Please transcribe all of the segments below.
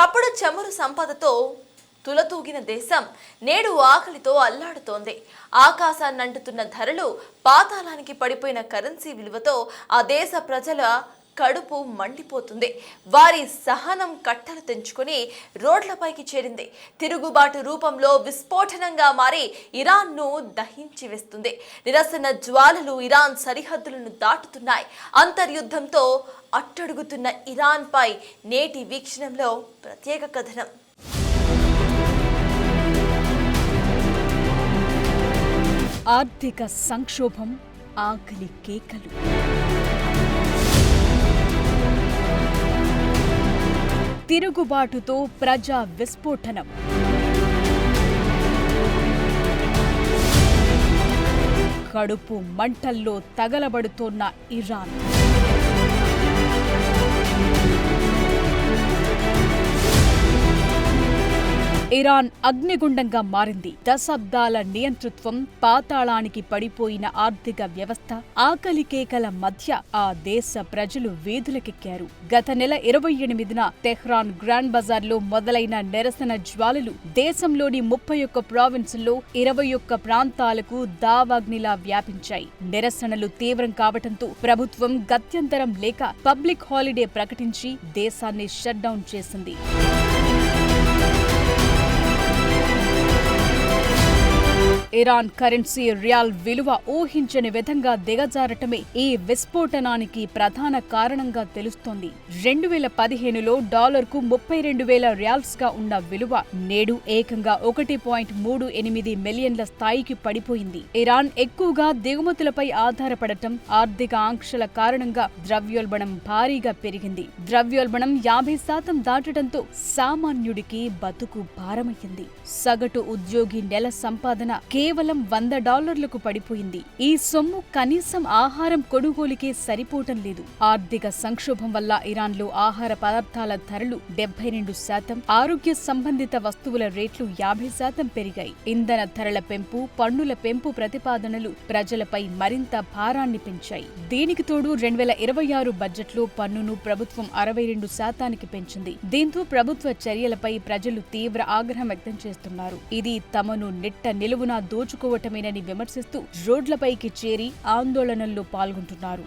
ఒకప్పుడు చమురు సంపదతో తులతూగిన దేశం నేడు ఆకలితో అల్లాడుతోంది. ఆకాశాన్నంటుతున్న ధరలు, పాతాళానికి పడిపోయిన కరెన్సీ విలువతో ఆ దేశ ప్రజల కడుపు మండిపోతుంది. వారి సహనం కట్టలు తెంచుకొని రోడ్లపైకి చేరింది. తిరుగుబాటు రూపంలో విస్ఫోటనంగా మారి ఇరాన్ను దహించి వేస్తుంది. నిరసన జ్వాలలు ఇరాన్ సరిహద్దులను దాటుతున్నాయి. అంతర్యుద్ధంతో అట్టడుగుతున్న ఇరాన్పై నేటి వీక్షణంలో ప్రత్యేక కథనం. ఆర్థిక సంక్షోభం, ఆకలి కేకలు. తిరుగుబాటుతో ప్రజా విస్ఫోటనం. కడుపు మంటల్లో తగలబడుతోన్న ఇరాన్. ఇరాన్ అగ్నిగుండంగా మారింది. దశాబ్దాల నియంతృత్వం, పాతాళానికి పడిపోయిన ఆర్థిక వ్యవస్థ, ఆకలి కేకల మధ్య ఆ దేశ ప్రజలు వీధులకెక్కారు. గత నెల 28న తెహ్రాన్ గ్రాండ్ బజార్లో మొదలైన నిరసన జ్వాలలు దేశంలోని 31 ప్రావిన్సుల్లో 21 ప్రాంతాలకు దావాగ్నిలా వ్యాపించాయి. నిరసనలు తీవ్రం కావటంతో ప్రభుత్వం గత్యంతరం లేక పబ్లిక్ హాలిడే ప్రకటించి దేశాన్ని షట్డౌన్ చేసింది. ఇరాన్ కరెన్సీ రియాల్ విలువ ఊహించని విధంగా దిగజారటమే ఈ విస్ఫోటనానికి ప్రధాన కారణంగా తెలుస్తోంది. 2015లో డాలర్కు 32,000 రియాల్స్ గా ఉన్న విలువ నేడు ఏకంగా 1.38 మిలియన్ల స్థాయికి పడిపోయింది. ఇరాన్ ఎక్కువగా దిగుమతులపై ఆధారపడటం, ఆర్థిక ఆంక్షల కారణంగా ద్రవ్యోల్బణం భారీగా పెరిగింది. ద్రవ్యోల్బణం 50% దాటడంతో సామాన్యుడికి బతుకు భారమయ్యింది. సగటు ఉద్యోగి నెల సంపాదన కేవలం $100కు పడిపోయింది. ఈ సొమ్ము కనీసం ఆహారం కొనుగోలుకే సరిపోవటం లేదు. ఆర్థిక సంక్షోభం వల్ల ఇరాన్లో ఆహార పదార్థాల ధరలు 72%, ఆరోగ్య సంబంధిత వస్తువుల రేట్లు 50% పెరిగాయి. ఇంధన ధరల పెంపు, పన్నుల పెంపు ప్రతిపాదనలు ప్రజలపై మరింత భారాన్ని పెంచాయి. దీనికి తోడు 2026 బడ్జెట్లో పన్నును ప్రభుత్వం 62%కి పెంచింది. దీంతో ప్రభుత్వ చర్యలపై ప్రజలు తీవ్ర ఆగ్రహం వ్యక్తం చేస్తున్నారు. ఇది తమను నిట్ట నిలువున దోచుకోవటమేనని విమర్శిస్తూ రోడ్లపైకి చేరి ఆందోళనల్లో పాల్గొంటున్నారు.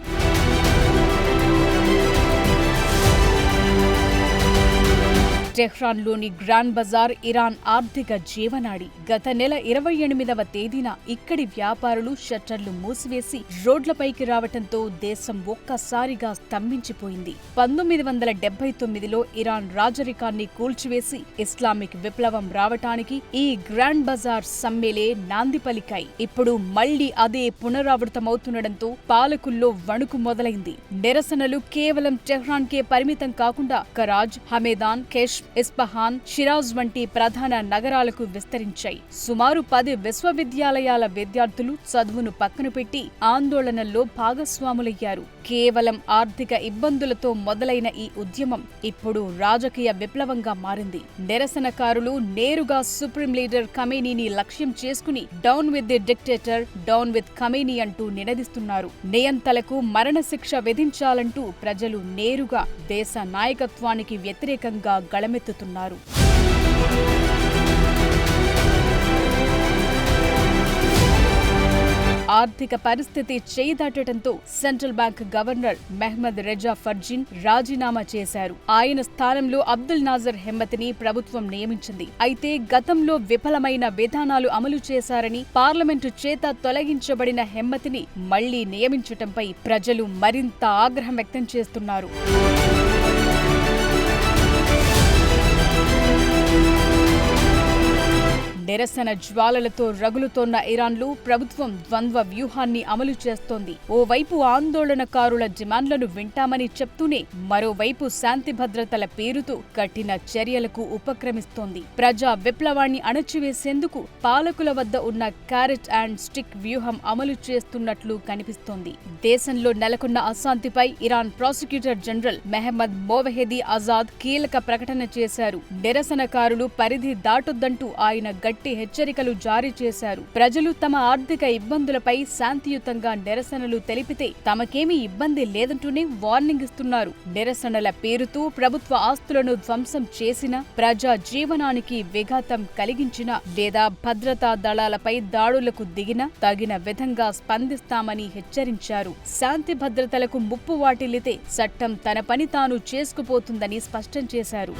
టెహ్రాన్లోని గ్రాండ్ బజార్ ఇరాన్ ఆర్థిక జీవనాడి. గత నెల 28వ తేదీన ఇక్కడి వ్యాపారులు షట్టర్లు మూసివేసి రోడ్లపైకి రావటంతో దేశం ఒక్కసారిగా స్తంభించిపోయింది. 1979లో ఇరాన్ రాజరికాన్ని కూల్చివేసి ఇస్లామిక్ విప్లవం రావటానికి ఈ గ్రాండ్ బజార్ సమ్మెలే నాంది పలికాయి. ఇప్పుడు మళ్లీ అదే పునరావృతమవుతుండటంతో పాలకుల్లో వణుకు మొదలైంది. నిరసనలు కేవలం టెహ్రాన్కే పరిమితం కాకుండా కరాజ్, హమేదాన్, కెష్, ఇస్ఫహాన్, షిరాజ్ వంటి ప్రధాన నగరాలకు విస్తరించాయి. సుమారు 10 విశ్వవిద్యాలయాల విద్యార్థులు చదువును పక్కన పెట్టి ఆందోళనల్లో భాగస్వాములయ్యారు. కేవలం ఆర్థిక ఇబ్బందులతో మొదలైన ఈ ఉద్యమం ఇప్పుడు రాజకీయ విప్లవంగా మారింది. నిరసనకారులు నేరుగా సుప్రీం లీడర్ ఖమేనీని లక్ష్యం చేసుకుని down with the dictator, down with Khamenei అంటూ నినదిస్తున్నారు. నియంతలకు మరణశిక్ష విధించాలంటూ ప్రజలు నేరుగా దేశ నాయకత్వానికి వ్యతిరేకంగా గళమెత్తుతున్నారు. ఆర్థిక పరిస్థితి చేయిదాటడంతో central bank governor Mohammed Reza Farzin రాజీనామా చేశారు. ఆయన స్థానంలో అబ్దుల్ నాజర్ హెమ్మతిని ప్రభుత్వం నియమించింది. అయితే గతంలో విఫలమైన విధానాలు అమలు చేశారని పార్లమెంటు చేత తొలగించబడిన హెమ్మతిని మళ్లీ నియమించటంపై ప్రజలు మరింత ఆగ్రహం వ్యక్తం చేస్తున్నారు. నిరసన జ్వాలలతో రగులుతోన్న ఇరాన్లో ప్రభుత్వం ద్వంద్వ వ్యూహాన్ని అమలు చేస్తోంది. ఓవైపు ఆందోళనకారుల డిమాండ్లను వింటామని చెప్తూనే మరోవైపు శాంతి భద్రతల పేరుతో కఠిన చర్యలకు ఉపక్రమిస్తోంది. ప్రజా విప్లవాన్ని అణచివేసేందుకు పాలకుల వద్ద ఉన్న క్యారెట్ అండ్ స్టిక్ వ్యూహం అమలు చేస్తున్నట్లు కనిపిస్తోంది. దేశంలో నెలకొన్న అశాంతిపై Iran prosecutor general Mohammad Movahedi Azad కీలక ప్రకటన చేశారు. నిరసనకారులు పరిధి దాటొద్దంటూ ఆయన గట్టి గట్టి హెచ్చరికలు జారీ చేశారు. ప్రజలు తమ ఆర్థిక ఇబ్బందులపై శాంతియుతంగా నిరసనలు తెలిపితే తమకేమీ ఇబ్బంది లేదంటూనే వార్నింగ్ ఇస్తున్నారు. నిరసనల పేరుతో ప్రభుత్వ ఆస్తులను ధ్వంసం చేసిన, ప్రజా జీవనానికి విఘాతం కలిగించిన లేదా భద్రతా దళాలపై దాడులకు దిగిన తగిన విధంగా స్పందిస్తామని హెచ్చరించారు. శాంతి భద్రతలకు ముప్పు వాటిల్లితే చట్టం తన పని తాను చేసుకుపోతుందని స్పష్టం చేశారు.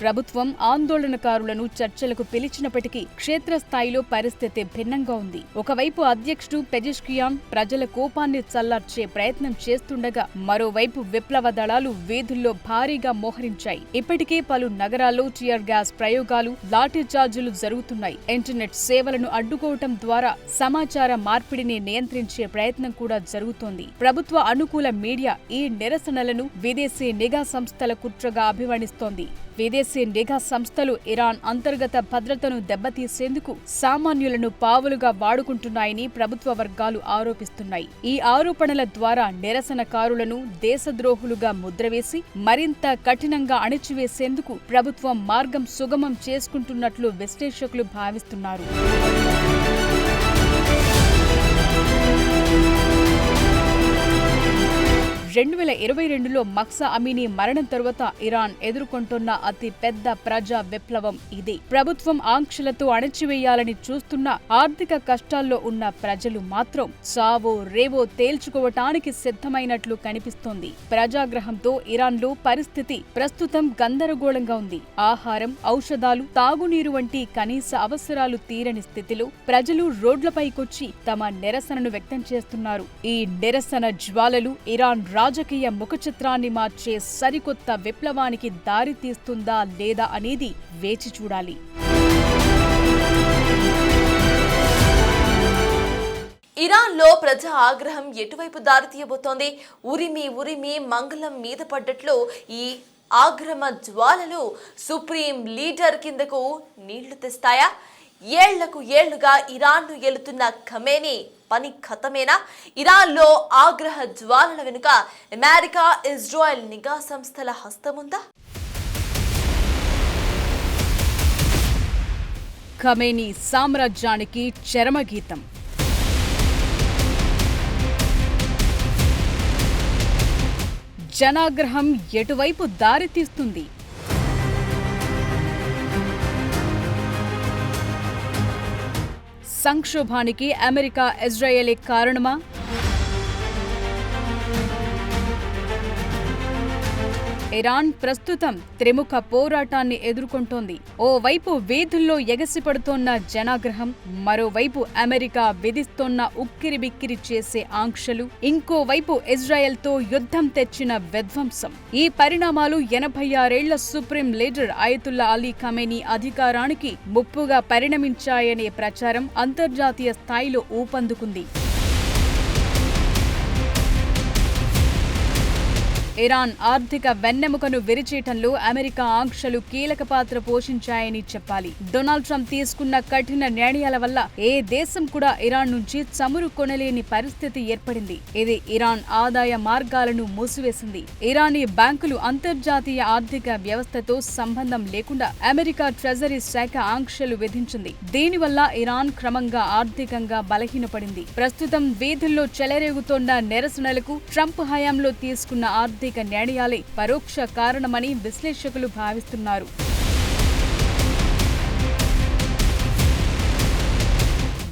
ప్రభుత్వం ఆందోళనకారులను చర్చలకు పిలిచినప్పటికీ క్షేత్రస్థాయిలో పరిస్థితి భిన్నంగా ఉంది. ఒకవైపు అధ్యక్షుడు పెజెష్కియాన్ ప్రజల కోపాన్ని చల్లార్చే ప్రయత్నం చేస్తుండగా, మరోవైపు విప్లవ దళాలు వీధుల్లో భారీగా మోహరించాయి. ఇప్పటికే పలు నగరాల్లో టియర్ గ్యాస్ ప్రయోగాలు, లాఠీచార్జీలు జరుగుతున్నాయి. ఇంటర్నెట్ సేవలను అడ్డుకోవటం ద్వారా సమాచార మార్పిడిని నియంత్రించే ప్రయత్నం కూడా జరుగుతోంది. ప్రభుత్వ అనుకూల మీడియా ఈ నిరసనలను విదేశీ నిఘా సంస్థల కుట్రగా అభివర్ణిస్తోంది. విదేశీ నిఘా సంస్థలు ఇరాన్ అంతర్గత భద్రతను దెబ్బతీసేందుకు సామాన్యులను పావులుగా వాడుకుంటున్నాయని ప్రభుత్వ వర్గాలు ఆరోపిస్తున్నాయి. ఈ ఆరోపణల ద్వారా నిరసనకారులను దేశద్రోహులుగా ముద్రవేసి మరింత కఠినంగా అణిచివేసేందుకు ప్రభుత్వం మార్గం సుగమం చేసుకుంటున్నట్లు విశ్లేషకులు భావిస్తున్నారు. 2022లో మక్సా అమీనీ మరణం తరువాత ఇరాన్ ఎదుర్కొంటున్న అతి పెద్ద ప్రజా విప్లవం ఇది. ప్రభుత్వం ఆంక్షలతో అణచివేయాలని చూస్తున్న ఆర్థిక కష్టాల్లో ఉన్న ప్రజలు మాత్రం చావో రేవో తేల్చుకోవటానికి సిద్ధమైనట్లు కనిపిస్తోంది. ప్రజాగ్రహంతో ఇరాన్లో పరిస్థితి ప్రస్తుతం గందరగోళంగా ఉంది. ఆహారం, ఔషధాలు, తాగునీరు వంటి కనీస అవసరాలు తీరని స్థితిలో ప్రజలు రోడ్లపైకొచ్చి తమ నిరసనను వ్యక్తం చేస్తున్నారు. ఈ నిరసన జ్వాలలు ఇరాన్ రాజకీయ ముఖచిత్రాన్ని మార్చే సరికొత్త విప్లవానికి దారితీస్తుందా లేదా అనేది వేచి చూడాలి. ఇరాన్లో ప్రజా ఆగ్రహం ఎటువైపు దారితీయబోతోంది? ఉరిమి మంగళం మీద పడ్డట్లు ఈ ఆగ్రహ జ్వాలలు సుప్రీం లీడర్ కిందకు నీళ్లు తెస్తాయా? ఏళ్లకు ఏళ్లుగా ఇరాన్ను ఏలుతున్న ఖమేనీ పని ఖతమేనా? ఇరాన్లో ఆగ్రహ జ్వాలల వెనుక అమెరికా, ఇజ్రాయెల్ నిఘా సంస్థల హస్తముందా? ఖమేనీ సామ్రాజ్యానికి చరమగీతం. జనాగ్రహం ఎటువైపు దారితీస్తుంది? సంక్షోభానికి అమెరికా, ఇజ్రాయెలే కారణమా? ఇరాన్ ప్రస్తుతం త్రిముఖ పోరాటాన్ని ఎదుర్కొంటోంది. ఓవైపు వీధుల్లో ఎగసిపడుతోన్న జనాగ్రహం, మరోవైపు అమెరికా విధిస్తోన్న ఉక్కిరిబిక్కిరి చేసే ఆంక్షలు, ఇంకోవైపు ఇజ్రాయెల్తో యుద్ధం తెచ్చిన విధ్వంసం. ఈ పరిణామాలు 86 ఏళ్ల supreme leader Ayatollah Ali Khamenei అధికారానికి ముప్పుగా పరిణమించాయనే ప్రచారం అంతర్జాతీయ స్థాయిలో ఊపందుకుంది. ఇరాన్ ఆర్థిక వెన్నెముకను విరిచేయటంలో అమెరికా ఆంక్షలు కీలక పాత్ర పోషించాయని చెప్పాలి. డొనాల్డ్ ట్రంప్ తీసుకున్న కఠిన నిర్ణయాల వల్ల ఏ దేశం కూడా ఇరాన్ నుంచి చమురు కొనలేని పరిస్థితి ఏర్పడింది. ఇది ఇరాన్ ఆదాయ మార్గాలను మూసివేసింది. ఇరానీ బ్యాంకులు అంతర్జాతీయ ఆర్థిక వ్యవస్థతో సంబంధం లేకుండా అమెరికా ట్రెజరీ శాఖ ఆంక్షలు విధించింది. దీనివల్ల ఇరాన్ క్రమంగా ఆర్థికంగా బలహీనపడింది. ప్రస్తుతం వీధుల్లో చెలరేగుతోన్న నిరసనలకు ట్రంప్ హయాంలో తీసుకున్న ఆర్థిక నిర్ణయాలే పరోక్ష కారణమని విశ్లేషకులు భావిస్తున్నారు.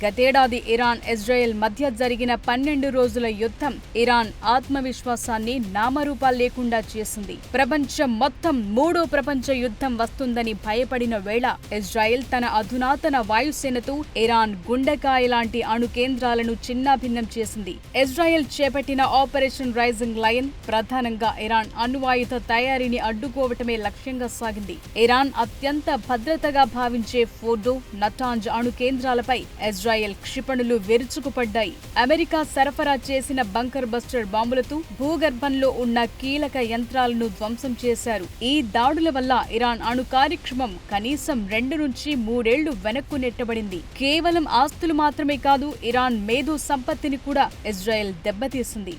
గతేడాది ఇరాన్, ఇజ్రాయెల్ మధ్య జరిగిన 12 రోజుల యుద్ధం ఇరాన్ ఆత్మవిశ్వాసాన్ని నామరూపాలు లేకుండా చేసింది. ప్రపంచం మొత్తం 3వ ప్రపంచ యుద్ధం వస్తుందని భయపడిన వేళ ఇజ్రాయెల్ తన అధునాతన వాయుసేనతో ఇరాన్ గుండెకాయ లాంటి అణు కేంద్రాలను చిన్నాభిన్నం చేసింది. ఇజ్రాయెల్ చేపట్టిన ఆపరేషన్ రైజింగ్ లయన్ ప్రధానంగా ఇరాన్ అణ్వాయుధ తయారీని అడ్డుకోవటమే లక్ష్యంగా సాగింది. ఇరాన్ అత్యంత భద్రతగా భావించే ఫోర్డో, నటాంజ్ అణు కేంద్రాలపై ఇజ్రాయెల్ క్షిపణులు విరుచుకుపడ్డాయి. అమెరికా సరఫరా చేసిన బంకర్ బస్టర్ బాంబులతో భూగర్భంలో ఉన్న కీలక యంత్రాలను ధ్వంసం చేశారు. ఈ దాడుల వల్ల ఇరాన్ అణు కార్యక్రమం కనీసం 2 నుంచి 3 ఏళ్లు వెనక్కు నెట్టబడింది. కేవలం ఆస్తులు మాత్రమే కాదు, ఇరాన్ మేధో సంపత్తిని కూడా ఇజ్రాయెల్ దెబ్బతీసింది.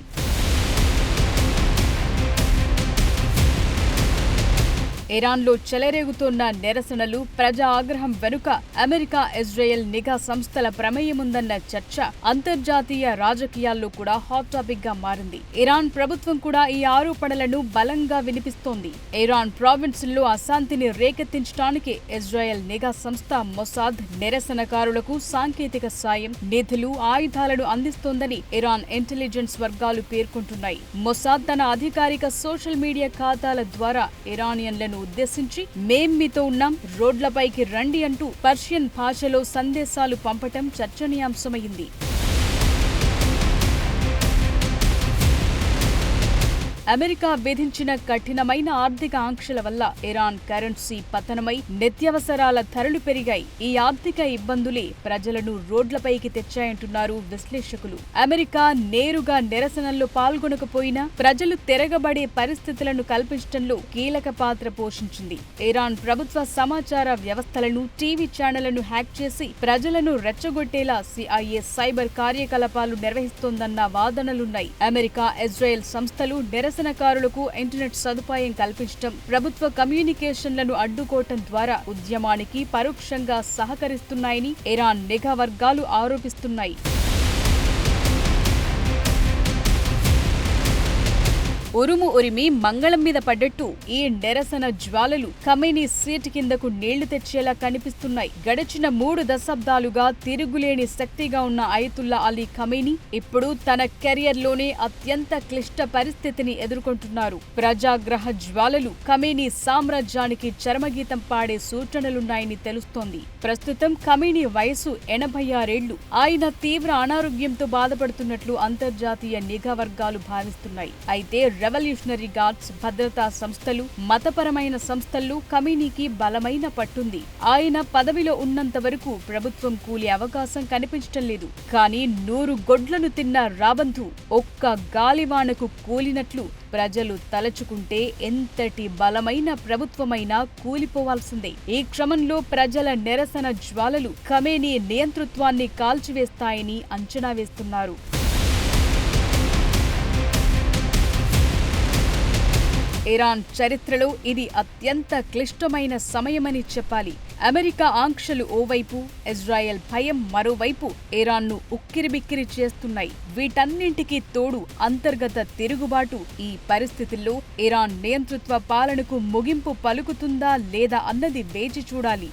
ఇరాన్లో చెలరేగుతోన్న నిరసనలు, ప్రజా ఆగ్రహం వెనుక అమెరికా, ఇజ్రాయెల్ నిఘా సంస్థల ప్రమేయముందన్న చర్చ అంతర్జాతీయ రాజకీయాల్లో కూడా హాట్ టాపిక్ గా మారింది. ఇరాన్ ప్రభుత్వం కూడా ఈ ఆరోపణలను బలంగా వినిపిస్తోంది. ఇరాన్ ప్రావిన్సుల్లో అశాంతిని రేకెత్తించడానికి ఇజ్రాయెల్ నిఘా సంస్థ మొసాద్ నిరసనకారులకు సాంకేతిక సాయం, నిధులు, ఆయుధాలను అందిస్తోందని ఇరాన్ ఇంటెలిజెన్స్ వర్గాలు పేర్కొంటున్నాయి. మొసాద్ తన అధికారిక సోషల్ మీడియా ఖాతాల ద్వారా ఇరానియన్లను ఉద్దేశించి మేం మీతో ఉన్నాం, రోడ్లపైకి రండి అంటూ పర్షియన్ భాషలో సందేశాలు పంపటం చర్చనీయాంశమైంది. అమెరికా విధించిన కఠినమైన ఆర్థిక ఆంక్షల వల్ల ఇరాన్ కరెన్సీ పతనమై నిత్యావసరాల ధరలు పెరిగాయి. ఈ ఆర్థిక ఇబ్బందులే ప్రజలను రోడ్లపైకి తెచ్చాయంటున్నారు విశ్లేషకులు. అమెరికా నేరుగా నిరసనల్లో పాల్గొనకపోయినా ప్రజలు తిరగబడే పరిస్థితులను కల్పించడంలో కీలక పాత్ర పోషించింది. ఇరాన్ ప్రభుత్వ సమాచార వ్యవస్థలను, టీవీ ఛానళ్లను హ్యాక్ చేసి ప్రజలను రెచ్చగొట్టేలా CIA సైబర్ కార్యకలాపాలు నిర్వహిస్తోందన్న వాదనలున్నాయి. అమెరికా, ఇజ్రాయెల్ సంస్థలు నిరసనకారులకు ఇంటర్నెట్ సదుపాయం కల్పించడం, ప్రభుత్వ కమ్యూనికేషన్లను అడ్డుకోవటం ద్వారా ఉద్యమానికి పరోక్షంగా సహకరిస్తున్నాయని ఇరాన్ నిఘా వర్గాలు ఆరోపిస్తున్నాయి. ఉరుము ఉరిమి మంగళం మీద పడ్డట్టు ఈ నిరసన జ్వాలలు ఖమేనీ సీటు కిందకు నీళ్లు తెచ్చేలా కనిపిస్తున్నాయి. గడిచిన 3 దశాబ్దాలుగా తిరుగులేని శక్తిగా ఉన్న అయతుల్లా అలీ ఖమేనీ ఇప్పుడు తన కెరియర్లోనే అత్యంత క్లిష్ట పరిస్థితిని ఎదుర్కొంటున్నారు. ప్రజాగ్రహ జ్వాలలు ఖమేనీ సామ్రాజ్యానికి చరమగీతం పాడే సూచనలున్నాయని తెలుస్తోంది. ప్రస్తుతం ఖమేనీ వయసు 86 ఏళ్లు. ఆయన తీవ్ర అనారోగ్యంతో బాధపడుతున్నట్లు అంతర్జాతీయ నిఘా వర్గాలు భావిస్తున్నాయి. అయితే రెవల్యూషనరీ గార్డ్స్, భద్రతా సంస్థలు, మతపరమైన సంస్థల్లో ఖమేనీకి బలమైన పట్టుంది. ఆయన పదవిలో ఉన్నంత వరకు ప్రభుత్వం కూలే అవకాశం కనిపించటం లేదు. కానీ 100 గొడ్లను తిన్న రాబంధు ఒక్క గాలివానకు కూలినట్లు ప్రజలు తలచుకుంటే ఎంతటి బలమైన ప్రభుత్వమైనా కూలిపోవాల్సిందే. ఈ క్రమంలో ప్రజల నిరసన జ్వాలలు ఖమేనీ నియంతృత్వాన్ని కాల్చివేస్తాయని అంచనా వేస్తున్నారు. ఇరాన్ చరిత్రలో ఇది అత్యంత క్లిష్టమైన సమయమని చెప్పాలి. అమెరికా ఆంక్షలు ఓవైపు, ఇజ్రాయెల్ భయం మరోవైపు ఇరాన్ను ఉక్కిరిబిక్కిరి చేస్తున్నాయి. వీటన్నింటికీ తోడు అంతర్గత తిరుగుబాటు. ఈ పరిస్థితుల్లో ఇరాన్ నియంతృత్వ పాలనకు ముగింపు పలుకుతుందా లేదా అన్నది వేచి చూడాలి.